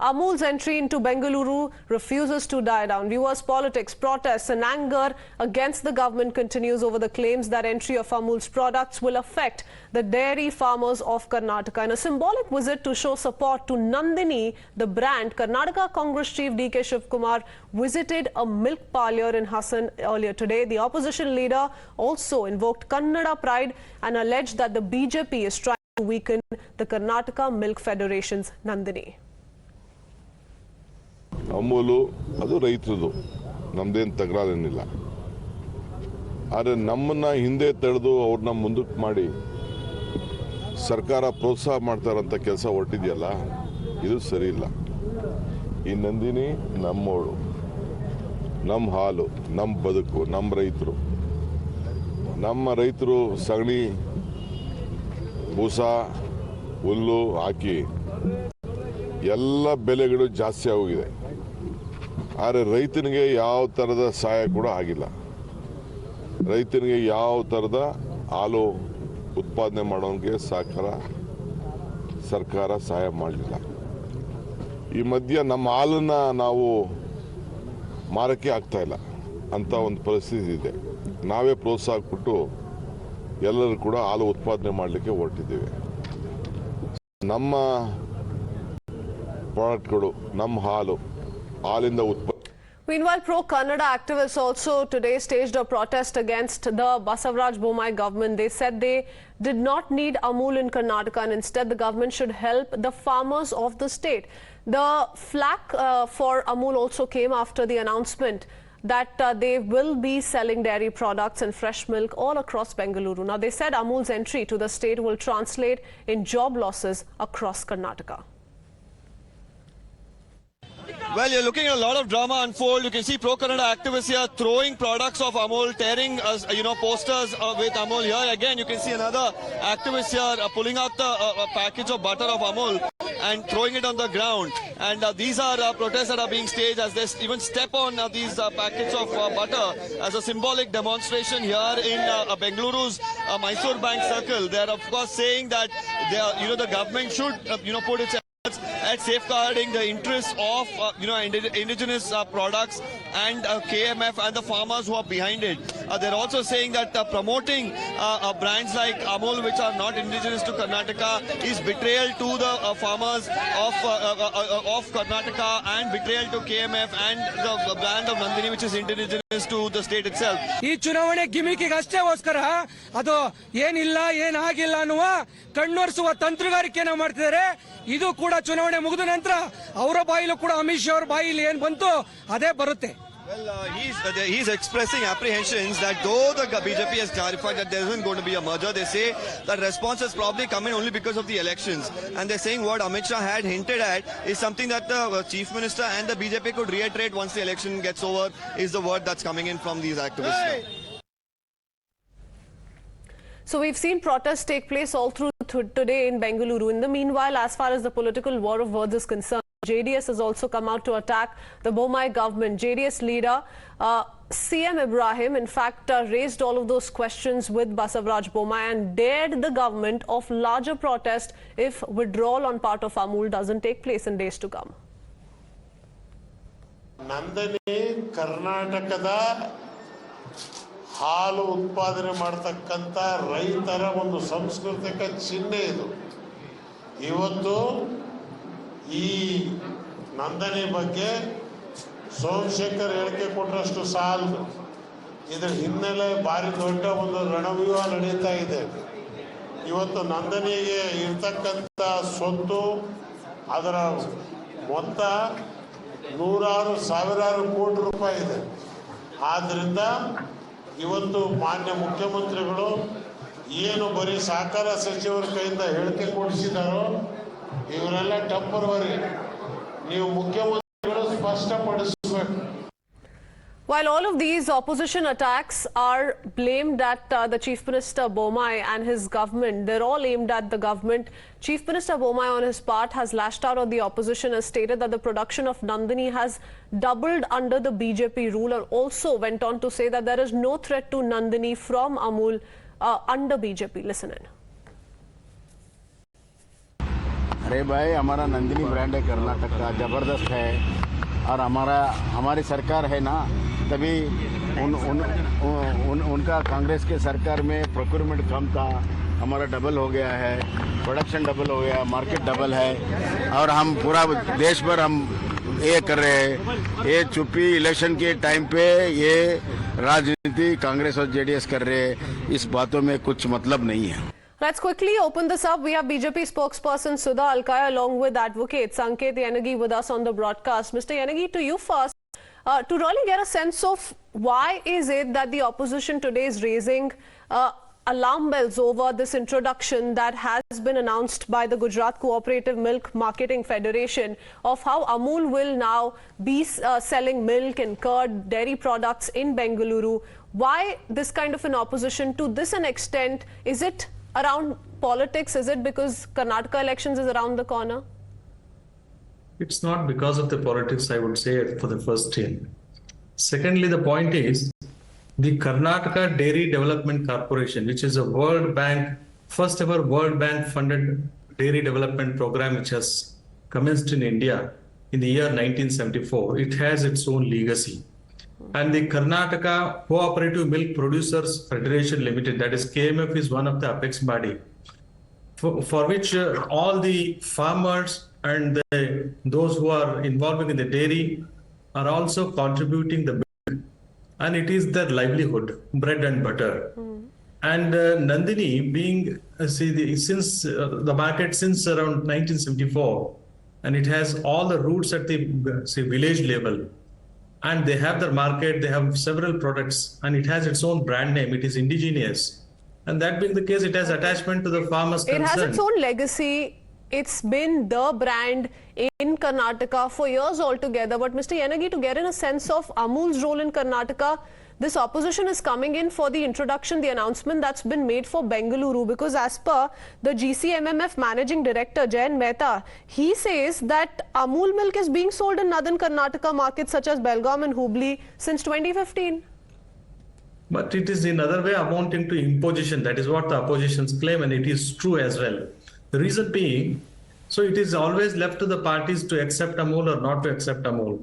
Amul's entry into Bengaluru refuses to die down. Viewers, politics, protests and anger against the government continues over the claims that entry of Amul's products will affect the dairy farmers of Karnataka. In a symbolic visit to show support to Nandini, the brand, Karnataka Congress Chief DK Shivkumar visited a milk parlor in Hassan earlier today. The opposition leader also invoked Kannada pride and alleged that the BJP is trying to weaken the Karnataka Milk Federation's Nandini. Amul, adu ರೈತರದು ನಮ್ಮದೇನು ತಕರಾರೇನಿಲ್ಲ. ಆದರೆ ನಮ್ಮನ್ನ ಹಿಂದೆ ತಡೆದು ಅವ್ರನ್ನ ಮುಂದಕ್ಕೆ ಮಾಡಿ ಸರ್ಕಾರ ಪ್ರೋತ್ಸಾಹ ಮಾಡ್ತಾರಂತ ಕೆಲಸ ಹೊರಟಿದೆಯಲ್ಲ, ಇದು ಸರಿ ಇಲ್ಲ. ಈ ನಂದಿನಿ ನಮ್ಮೋಳು, ನಮ್ಮ ಹಾಲು, ನಮ್ಮ ಬದುಕು, ನಮ್ಮ ರೈತರು ಸಗಣಿ ಬೂಸ ಹುಲ್ಲು ಹಾಕಿ ಎಲ್ಲ ಬೆಲೆಗಳು ಜಾಸ್ತಿ ಆಗೋಗಿದೆ. ಆದರೆ ರೈತನಿಗೆ ಯಾವ ಥರದ ಸಹಾಯ ಕೂಡ ಆಗಿಲ್ಲ. ರೈತನಿಗೆ ಯಾವ ಥರದ ಹಾಲು ಉತ್ಪಾದನೆ ಮಾಡೋಂಗೆ ಸರ್ಕಾರ ಸಹಾಯ ಮಾಡಲಿಲ್ಲ. ಈ ಮಧ್ಯ ನಮ್ಮ ಹಾಲನ್ನು ನಾವು ಮಾರಕ್ಕೆ ಆಗ್ತಾ ಇಲ್ಲ ಅಂತ ಒಂದು ಪರಿಸ್ಥಿತಿ ಇದೆ. ನಾವೇ ಪ್ರೋತ್ಸಾಹ ಕೊಟ್ಟು ಎಲ್ಲರೂ ಕೂಡ ಹಾಲು ಉತ್ಪಾದನೆ ಮಾಡಲಿಕ್ಕೆ ಹೊರಟಿದ್ದೇವೆ. ನಮ್ಮ ಪ್ರಾಡಕ್ಟ್ಗಳು, ನಮ್ಮ ಹಾಲಿಂದ ಉತ್ಪಾದನೆ. Meanwhile, pro-Kannada activists also today staged a protest against the Basavaraj Bommai government. They said they did not need Amul in Karnataka and instead the government should help the farmers of the state. The flack for Amul also came after the announcement that they will be selling dairy products and fresh milk all across Bengaluru. Now, they said Amul's entry to the state will translate in job losses across Karnataka. Well, you're looking at a lot of drama unfold. You can see pro-Kannada activists here throwing products of Amul, tearing, posters with Amul. Here again, you can see another activist here pulling out the package of butter of Amul and throwing it on the ground. And these are protests that are being staged as they even step on these packets of butter as a symbolic demonstration here in Bengaluru's Mysore Bank circle. They're of course saying that they are, the government should put its at safeguarding the interests of indigenous products and KMF and the farmers who are behind it. They're also saying that promoting brands like Amul, which are not indigenous to Karnataka, is betrayal to the farmers of Karnataka and betrayal to KMF and the brand of Nandini, which is indigenous to the state itself. ಈ ಚುನಾವಣೆ ಗಿಮಿಕಿಗೆ ಅಷ್ಟೇಗೋಸ್ಕರ ಅದು ಏನಿಲ್ಲ ಏನಾಗಿಲ್ಲ ಅನ್ನುವ ಕಣ್ಣೊರೆಸುವ ತಂತ್ರಗಾರಿಕೆಯನ್ನು ಮಾಡ್ತಿದ್ದಾರೆ. ಇದು ಕೂಡ ಚುನಾವಣೆ ಮುಗಿದ ನಂತರ ಅವರ ಬಾಯಿಲೂ ಕೂಡ ಅಮಿತ್ ಶಾ ಅವರ ಬಾಯಿಲಿ ಏನು ಬಂತು ಅದೇ ಬರುತ್ತೆ. Well, he's expressing apprehensions that though the BJP has clarified that there isn't going to be a merger, they say that response has probably come in only because of the elections. And they're saying what Amit Shah had hinted at is something that the Chief Minister and the BJP could reiterate once the election gets over, is the word that's coming in from these activists. Hey! So we've seen protests take place all through today in Bengaluru. In the meanwhile, as far as the political war of words is concerned, JDS has also come out to attack the Bommai government. JDS leader CM Ibrahim, in fact, raised all of those questions with Basavaraj Bommai and dared the government of larger protest if withdrawal on part of Amul doesn't take place in days to come. Nandini Karnatakada ಹಾಲು ಉತ್ಪಾದನೆ ಮಾಡತಕ್ಕಂಥ ರೈತರ ಒಂದು ಸಾಂಸ್ಕೃತಿಕ ಚಿಹ್ನೆ ಇದು. ಇವತ್ತು ಈ ನಂದನಿ ಬಗ್ಗೆ ಸೋಮಶೇಖರ್ ಹೇಳಿಕೆ ಕೊಟ್ಟಷ್ಟು ಸಾಲದು. ಇದರ ಹಿನ್ನೆಲೆ ಭಾರಿ ದೊಡ್ಡ ಒಂದು ರಣವ್ಯೂಹ ನಡೀತಾ ಇದೆ. ಇವತ್ತು ನಂದನಿಗೆ ಇರ್ತಕ್ಕಂಥ ಸ್ವತ್ತು, ಅದರ ಮೊತ್ತ ನೂರಾರು ಸಾವಿರಾರು ಕೋಟಿ ರೂಪಾಯಿ ಇದೆ. ಆದ್ದರಿಂದ ಇವತ್ತು ಮಾನ್ಯ ಮುಖ್ಯಮಂತ್ರಿಗಳು ಏನು ಬರೀ ಸಹಕಾರ ಸಚಿವರ ಕೈಯಿಂದ ಹೇಳಿಕೆ ಕೊಡಿಸಿದಾರೋ ಇವರೆಲ್ಲ ಟೆಂಪರವರಿ, ನೀವು ಮುಖ್ಯಮಂತ್ರಿಗಳು ಸ್ಪಷ್ಟಪಡಿಸಬೇಕು. While all of these opposition attacks are blamed at the Chief Minister Bommai and his government, they're all aimed at the government. Chief Minister Bommai on his part has lashed out on the opposition, has stated that the production of Nandini has doubled under the BJP rule, and also went on to say that there is no threat to Nandini from Amul under BJP. Listen in. अरे भाई, हमारा Nandini brand है कर्नाटक का, ज़बरदस्त है। और हमारी सरकार है ना, तभी उनका कांग्रेस के सरकार में प्रोक्योरमेंट कम था, हमारा डबल हो गया है, प्रोडक्शन डबल हो गया, मार्केट डबल है। और हम पूरा देश भर हम ये कर रहे हैं। ये चुप्पी इलेक्शन के टाइम पे ये राजनीति कांग्रेस और जेडीएस कर रहे हैं, इस बातों में कुछ मतलब नहीं है। Let's quickly open this up. We have BJP spokesperson Sudha HalkiaI along with advocate Sanket Yenagi with us on the broadcast. Mr. Yenagi, to you first, to really get a sense of why is it that the opposition today is raising alarm bells over this introduction that has been announced by the Gujarat Cooperative Milk Marketing Federation of how Amul will now be selling milk and curd, dairy products in Bengaluru. Why this kind of an opposition to this an extent? Is it around politics? Is it because Karnataka elections is around the corner? It's not because of the politics, I would say, for the first thing. Secondly, the point is the Karnataka Dairy Development Corporation, which is a World Bank, first ever World Bank funded dairy development program, which has commenced in India in the year 1974. It has its own legacy. And the Karnataka Cooperative Milk Producers Federation Limited, that is KMF, is one of the apex body for which all the farmers and those who are involved in the dairy are also contributing the milk, and it is their livelihood, bread and butter. And Nandini being since the market since around 1974, and it has all the roots at the village level. And they have their market, they have several products, and it has its own brand name. It is indigenous. And that being the case, it has attachment to the farmers concerned. It has its own legacy. It's been the brand in Karnataka for years altogether. But Mr. Yenagi, to get in a sense of Amul's role in Karnataka, this opposition is coming in for the introduction, the announcement that's been made for Bengaluru, because as per the GCMMF Managing Director, Jayan Mehta, he says that Amul milk is being sold in northern Karnataka markets such as Belgaum and Hubli since 2015. But it is in other way amounting to imposition. That is what the oppositions claim, and it is true as well. The reason being, so it is always left to the parties to accept Amul or not to accept Amul.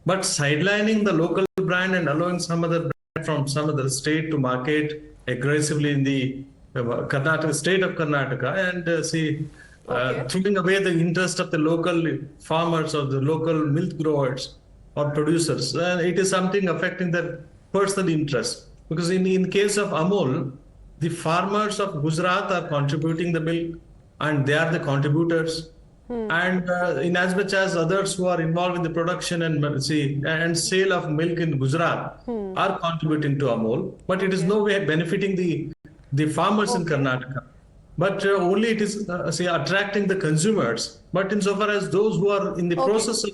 But sidelining the local brand and allowing some other brand from some other state to market aggressively in the Karnataka state of Karnataka and throwing away the interest of the local farmers or the local milk growers or producers, it is something affecting their personal interest. Because in case of Amul, the farmers of Gujarat are contributing the milk and they are the contributors. And in as much as others who are involved in the production and sale of milk in Gujarat are contributing to Amul, but it is no way benefiting the farmers in Karnataka. But only it is attracting the consumers. But insofar as those who are in the process of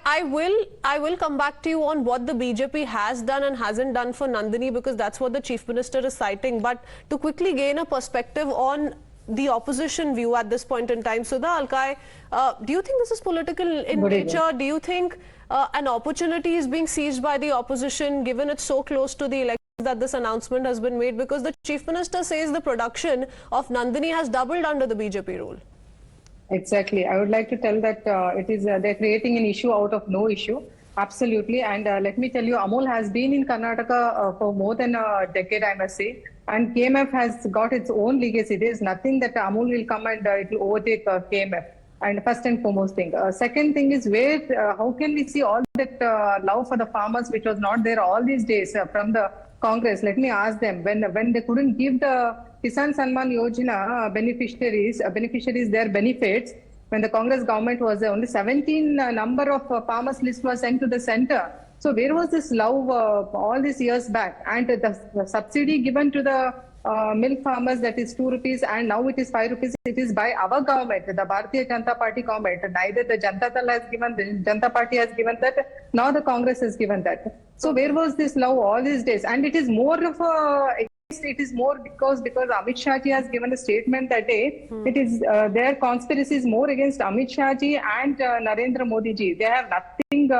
I will come back to you on what the BJP has done and hasn't done for Nandini, because that's what the Chief Minister is citing. But to quickly gain a perspective on the opposition view at this point in time, Sudha HalkiaI, do you think this is political in nature? Do you think an opportunity is being seized by the opposition, given it's so close to the election that this announcement has been made? Because the Chief Minister says the production of Nandini has doubled under the BJP rule. Exactly. I would like to tell that it is they're creating an issue out of no issue. Absolutely. And let me tell you, Amul has been in Karnataka for more than a decade, I must say. And KMF has got its own legacy. There is nothing that Amul will come and it will overtake KMF. And first and foremost thing. Second thing is how can we see all that love for the farmers, which was not there all these days from the Congress? Let me ask them, when they couldn't give the Kisan Sanman Yojana beneficiaries their benefits, when the Congress government was there, only 17 number of farmers list was sent to the center. So where was this love all these years back? And the subsidy given to the milk farmers, that is 2 rupees, and now it is 5 rupees. It is by our government, the Bharatiya Janata Party government. Neither the Janata Dal has given, the Janata Party has given that, nor the Congress has given that. So where was this love all these days? And it is more of a because Amit Shah ji has given a statement that day. It is their conspiracy is more against Amit Shah ji and Narendra Modi ji. They have nothing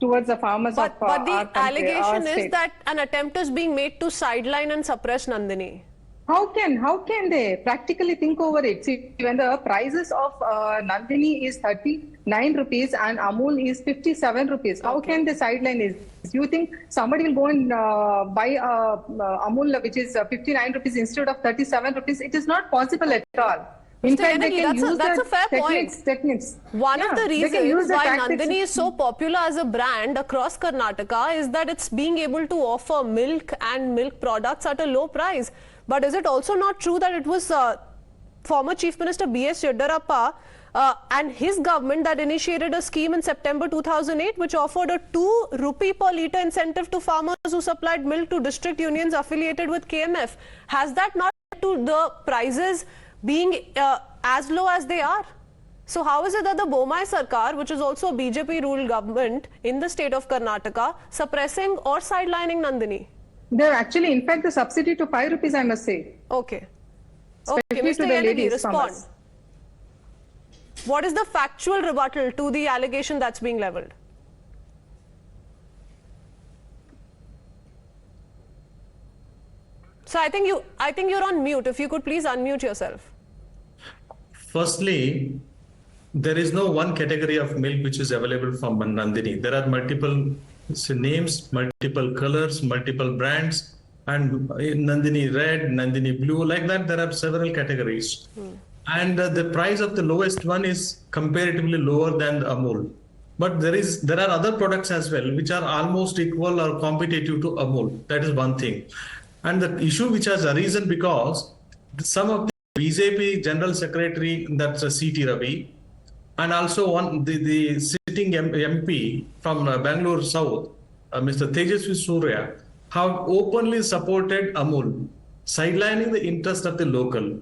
towards the farmers but the allegation is that an attempt is being made to sideline and suppress Nandini. How can they practically think over it? See, when the prices of Nandini is 39 rupees and Amul is 57 rupees, how can they sideline it? You think somebody will go and buy Amul which is 59 rupees instead of 37 rupees? It is not possible at all. In fact, they can use that's a fair techniques. One of the reasons why Nandini is so popular as a brand across Karnataka is that it's being able to offer milk and milk products at a low price. But is it also not true that it was former Chief Minister B.S. Yediyurappa and his government that initiated a scheme in September 2008 which offered a 2 rupee per litre incentive to farmers who supplied milk to district unions affiliated with KMF? Has that not led to the prices being as low as they are? So how is it that the Bomai Sarkar, which is also a BJP ruled government in the state of Karnataka, suppressing or sidelining Nandini? They're actually, in fact, the subsidy to 5 rupees, I must say. Okay. Especially Okay, Mr. to the Yenagi, ladies respond. farmers. What is the factual rebuttal to the allegation that's being levelled? So I think you're on mute. If you could please unmute yourself. Firstly, there is no one category of milk which is available from Nandini. There are multiple names, multiple colors, multiple brands, and Nandini red, Nandini blue, like that there are several categories. And the price of the lowest one is comparatively lower than the Amul. But there are other products as well which are almost equal or competitive to Amul. That is one thing. And the issue which has arisen because some of the BJP General Secretary, that's C.T. Ravi, and also the sitting MP from Bangalore South, Mr. Tejasvi Surya, have openly supported Amul, sidelining the interest of the local.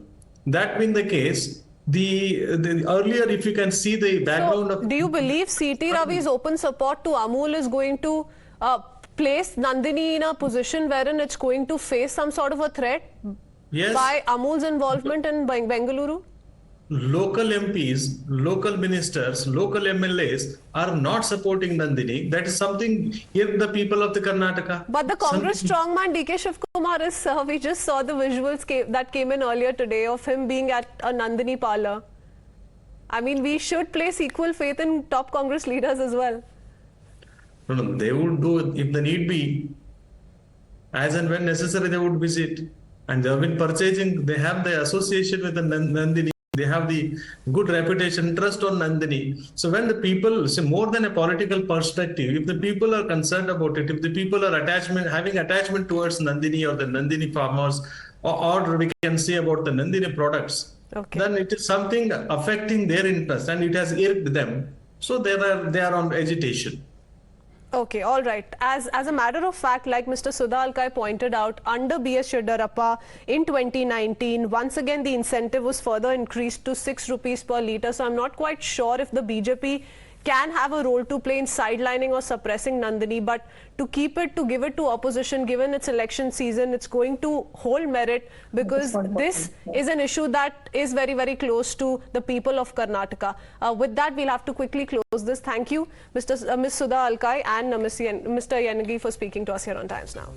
That being the case, the earlier, if you can see the background of... Do you believe C.T. Ravi's open support to Amul is going to place Nandini in a position wherein it's going to face some sort of a threat by Amul's involvement in Bengaluru? Local MPs, local ministers, local MLAs are not supporting Nandini. That is something here the people of the Karnataka. But the Congress strongman DK Shivkumar is, we just saw the visuals that came in earlier today of him being at a Nandini parlor. I mean, we should place equal faith in top Congress leaders as well. No, they would do it if the need be. As and when necessary, they would visit. And they have been purchasing, they have the association with the Nandini. They have the good reputation, trust on Nandini. So when the people, say more than a political perspective, if the people are concerned about it, if the people are having attachment towards Nandini or the Nandini farmers, or we can say about the Nandini products, then it is something affecting their interest and it has irked them. So they are on agitation. Okay, all right. As a matter of fact, like Mr. Sudha HalkiaI pointed out, under B.S. Yediyurappa in 2019, once again the incentive was further increased to 6 rupees per litre. So I'm not quite sure if the BJP can have a role to play in sidelining or suppressing Nandini, but to give it to opposition, given its election season, it's going to hold merit because this is an issue that is very, very close to the people of Karnataka. With that, we'll have to quickly close this. Thank you, Ms. Sudha HalkiaI and Mr. Yenagi for speaking to us here on Times Now.